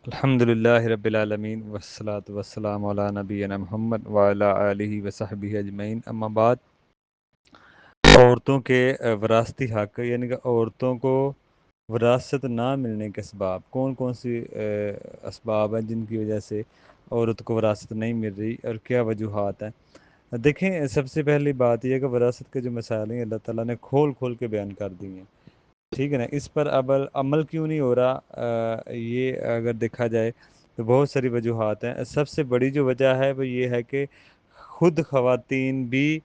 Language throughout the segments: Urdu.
الحمدللہ رب العالمین والصلاة والسلام علی نبینا محمد وعلی آلہ وصحبہ اجمعین، اما بعد۔ عورتوں کے وراثتی حق، یعنی کہ عورتوں کو وراثت نہ ملنے کے اسباب کون کون سی اسباب ہیں جن کی وجہ سے عورت کو وراثت نہیں مل رہی، اور کیا وجوہات ہیں۔ دیکھیں، سب سے پہلی بات یہ ہے کہ وراثت کے جو مسائل ہیں اللہ تعالیٰ نے کھول کھول کے بیان کر دی ہیں، ٹھیک ہے نا۔ اس پر اب عمل کیوں نہیں ہو رہا، یہ اگر دیکھا جائے تو بہت ساری وجوہات ہیں۔ سب سے بڑی جو وجہ ہے وہ یہ ہے کہ خود خواتین بھی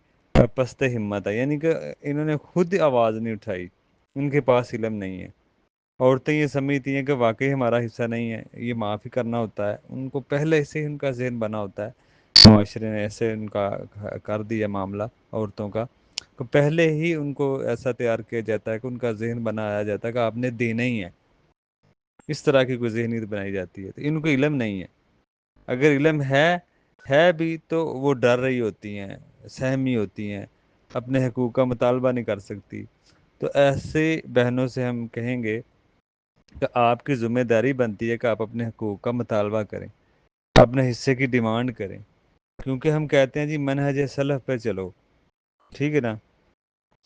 پست ہمت ہے، یعنی کہ انہوں نے خود آواز نہیں اٹھائی، ان کے پاس علم نہیں ہے۔ عورتیں یہ سمجھتی ہیں کہ واقعی ہمارا حصہ نہیں ہے، یہ معافی کرنا ہوتا ہے، ان کو پہلے سے ان کا ذہن بنا ہوتا ہے، معاشرے نے ایسے ان کا کر دیا معاملہ عورتوں کا، کہ پہلے ہی ان کو ایسا تیار کیا جاتا ہے کہ ان کا ذہن بنایا جاتا ہے کہ آپ نے دینا ہی ہے، اس طرح کی کوئی ذہنیت بنائی جاتی ہے۔ تو ان کو علم نہیں ہے، اگر علم ہے بھی تو وہ ڈر رہی ہوتی ہیں، سہمی ہوتی ہیں، اپنے حقوق کا مطالبہ نہیں کر سکتی۔ تو ایسے بہنوں سے ہم کہیں گے کہ آپ کی ذمہ داری بنتی ہے کہ آپ اپنے حقوق کا مطالبہ کریں، اپنے حصے کی ڈیمانڈ کریں، کیونکہ ہم کہتے ہیں جی منہج سلف پہ چلو، ٹھیک ہے نا،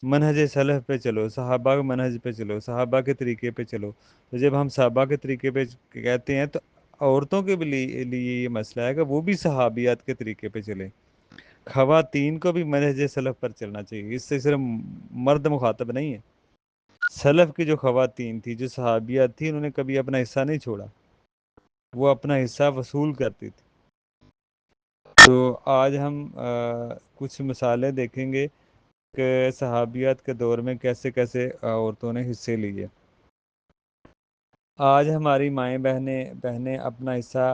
منہج سلف پہ چلو، صحابہ کے منہج پہ چلو، صحابہ کے طریقے پہ چلو۔ تو جب ہم صحابہ کے طریقے پہ کہتے ہیں تو عورتوں کے لیے یہ مسئلہ ہے کہ وہ بھی صحابیات کے طریقے پہ چلیں، خواتین کو بھی منہج سلف پر چلنا چاہیے۔ اس سے صرف مرد مخاطب نہیں ہے، سلف کی جو خواتین تھی، جو صحابیات تھی، انہوں نے کبھی اپنا حصہ نہیں چھوڑا، وہ اپنا حصہ وصول کرتی تھی۔ تو آج ہم کچھ مثالیں دیکھیں گے کہ صحابیات کے دور میں کیسے کیسے عورتوں نے حصے لیے۔ آج ہماری مائیں بہنیں اپنا حصہ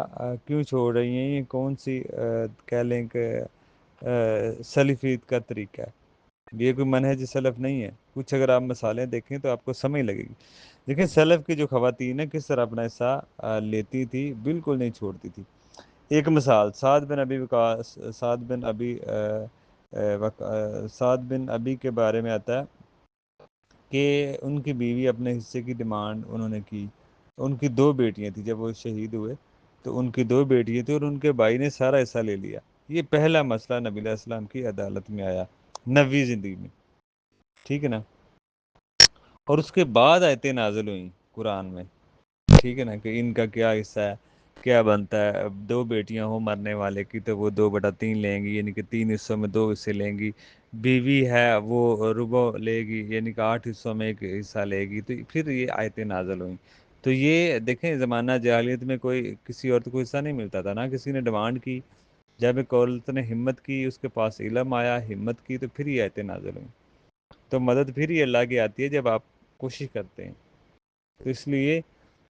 کیوں چھوڑ رہی ہیں؟ یہ کون سی کہہ لیں کہ سلفیت کا طریقہ ہے، یہ کوئی منہج سلف نہیں ہے۔ کچھ اگر آپ مثالیں دیکھیں تو آپ کو سمجھ لگے گی۔ دیکھیں سلف کی جو خواتین ہیں کس طرح اپنا حصہ لیتی تھی، بالکل نہیں چھوڑتی تھی۔ ایک مثال سعد بن ابی کے بارے میں آتا ہے کہ ان کی بیوی اپنے حصے کی ڈیمانڈ انہوں نے کی۔ ان کی 2 بیٹیاں تھیں، جب وہ شہید ہوئے تو ان کی 2 بیٹیاں تھیں اور ان کے بھائی نے سارا حصہ لے لیا۔ یہ پہلا مسئلہ نبی علیہ السلام کی عدالت میں آیا، نبوی زندگی میں، ٹھیک ہے نا۔ اور اس کے بعد آیتیں نازل ہوئیں قرآن میں، ٹھیک ہے نا، کہ ان کا کیا حصہ ہے، کیا بنتا ہے۔ اب 2 بیٹیاں ہوں مرنے والے کی تو وہ 2/3 لیں گی، یعنی کہ 3 حصوں میں 2 حصے لیں گی۔ بیوی ہے وہ ربع لے گی، یعنی کہ 8 حصوں میں 1 حصہ لے گی۔ تو پھر یہ آیتیں نازل ہوئیں۔ تو یہ دیکھیں زمانہ جاہلیت میں کوئی کسی عورت کو حصہ نہیں ملتا تھا، نہ کسی نے ڈیمانڈ کی۔ جب ایک عورت نے ہمت کی، اس کے پاس علم آیا، ہمت کی، تو پھر یہ آیتیں نازل ہوئیں۔ تو مدد پھر یہ اللہ کی آتی ہے جب آپ کوشش کرتے ہیں۔ تو اس لیے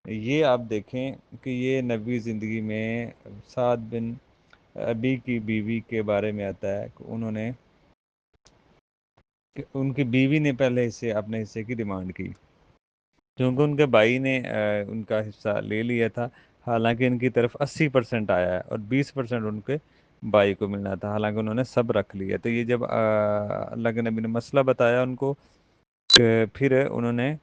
یہ آپ دیکھیں کہ یہ نبوی زندگی میں سعد بن ابی کی بیوی کے بارے میں آتا ہے کہ انہوں نے کہ ان کی بیوی نے پہلے اپنے حصے کی ڈیمانڈ کی، کیونکہ ان کے بھائی نے ان کا حصہ لے لیا تھا، حالانکہ ان کی طرف 80% آیا ہے اور 20% ان کے بھائی کو ملنا تھا، حالانکہ انہوں نے سب رکھ لیا۔ تو یہ جب اللہ کے نبی نے مسئلہ بتایا ان کو، کہ پھر انہوں نے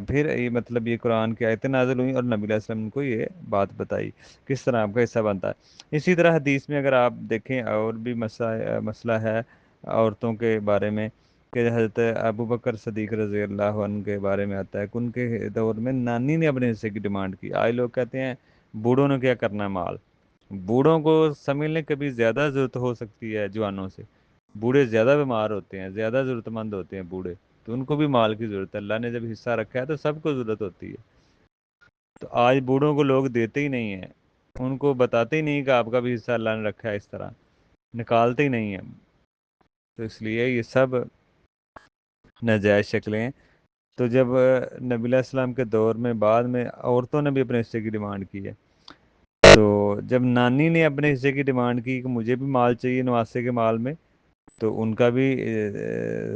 پھر یہ مطلب یہ قرآن کی آیتیں نازل ہوئیں اور نبی علیہ السلام کو یہ بات بتائی کس طرح آپ کا حصہ بنتا ہے۔ اسی طرح حدیث میں اگر آپ دیکھیں اور بھی مسئلہ ہے عورتوں کے بارے میں، کہ حضرت ابو بکر صدیق رضی اللہ عنہ کے بارے میں آتا ہے کہ ان کے دور میں نانی نے اپنے حصے کی ڈیمانڈ کی۔ آج لوگ کہتے ہیں بوڑھوں نے کیا کرنا ہے مال، بوڑھوں کو سمجھ لیں کبھی زیادہ ضرورت ہو سکتی ہے جوانوں سے، بوڑھے زیادہ بیمار ہوتے ہیں، زیادہ ضرورت مند ہوتے ہیں بوڑھے، تو ان کو بھی مال کی ضرورت ہے۔ اللہ نے جب حصہ رکھا ہے تو سب کو ضرورت ہوتی ہے۔ تو آج بوڑھوں کو لوگ دیتے ہی نہیں ہیں، ان کو بتاتے ہی نہیں کہ آپ کا بھی حصہ اللہ نے رکھا ہے، اس طرح نکالتے ہی نہیں ہیں۔ تو اس لیے یہ سب ناجائز شکلیں ہیں۔ تو جب نبی علیہ السلام کے دور میں بعد میں عورتوں نے بھی اپنے حصے کی ڈیمانڈ کی ہے، تو جب نانی نے اپنے حصے کی ڈیمانڈ کی کہ مجھے بھی مال چاہیے نواسے کے مال میں، تو ان کا بھی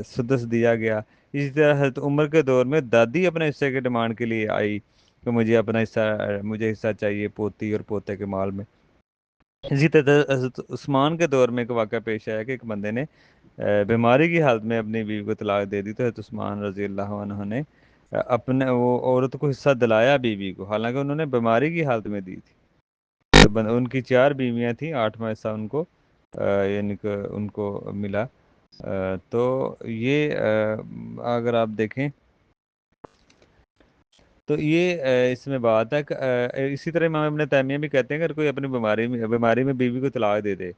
سدس دیا گیا۔ اسی طرح حضرت عمر کے دور میں دادی اپنے حصے کے ڈیمانڈ کے لیے آئی کہ مجھے حصہ چاہیے پوتی اور پوتے کے مال میں۔ اسی طرح حضرت عثمان کے دور میں ایک واقعہ پیش آیا کہ ایک بندے نے بیماری کی حالت میں اپنی بیوی کو طلاق دے دی، تو حضرت عثمان رضی اللہ عنہ نے اپنے وہ عورت کو حصہ دلایا بیوی کو، حالانکہ انہوں نے بیماری کی حالت میں دی تھی۔ تو ان کی 4 بیویاں تھیں، 8واں حصہ ان کو یعنی کہ ان کو ملا۔ تو یہ اگر آپ دیکھیں تو یہ اس میں بات ہے کہ اسی طرح امام ابن تیمیہ بھی کہتے ہیں کہ اگر کوئی اپنی بیماری میں بیوی کو طلاق دے دے،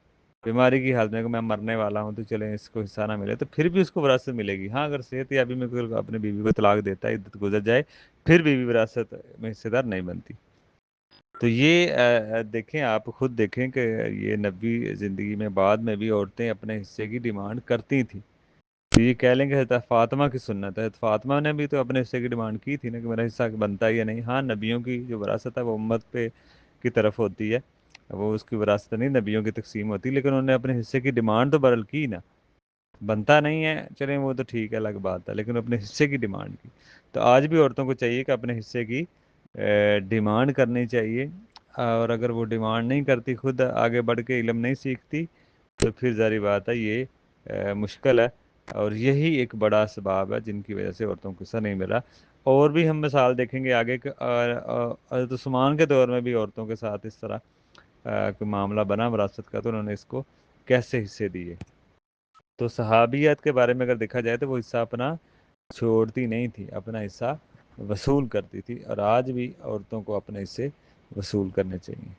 بیماری کی حالت میں کہ میں مرنے والا ہوں تو چلیں اس کو حصہ نہ ملے، تو پھر بھی اس کو وراثت ملے گی۔ ہاں اگر صحت یابی میں کوئی اپنی بیوی کو طلاق دیتا ہے، عدت گزر جائے، پھر بیوی وراثت میں حصے دار نہیں بنتی۔ تو یہ دیکھیں، آپ خود دیکھیں کہ یہ نبی زندگی میں بعد میں بھی عورتیں اپنے حصے کی ڈیمانڈ کرتی تھیں۔ تو یہ کہہ لیں کہ حضرت فاطمہ کی سنت ہے، حضرت فاطمہ نے بھی تو اپنے حصے کی ڈیمانڈ کی تھی نا کہ میرا حصہ بنتا ہے یا نہیں۔ ہاں نبیوں کی جو وراثت ہے وہ امت پہ کی طرف ہوتی ہے، وہ اس کی وراثت نہیں نبیوں کی تقسیم ہوتی، لیکن انہوں نے اپنے حصے کی ڈیمانڈ تو برل کی نا۔ بنتا نہیں ہے چلیں وہ تو ٹھیک ہے، الگ بات ہے، لیکن اپنے حصے کی ڈیمانڈ کی۔ تو آج بھی عورتوں کو چاہیے کہ اپنے حصے کی ڈیمانڈ کرنی چاہیے، اور اگر وہ ڈیمانڈ نہیں کرتی، خود آگے بڑھ کے علم نہیں سیکھتی، تو پھر ظاہری بات ہے یہ مشکل ہے، اور یہی ایک بڑا اسباب ہے جن کی وجہ سے عورتوں کو حصہ نہیں ملا۔ اور بھی ہم مثال دیکھیں گے آگے کہ حضرت عثمان کے دور میں بھی عورتوں کے ساتھ اس طرح کوئی معاملہ بنا وراثت کا، تو انہوں نے اس کو کیسے حصے دیے۔ تو صحابیات کے بارے میں اگر دیکھا جائے تو وہ حصہ اپنا چھوڑتی نہیں تھی، اپنا حصہ وصول کرتی تھی، اور آج بھی عورتوں کو اپنے حصے وصول کرنے چاہیے۔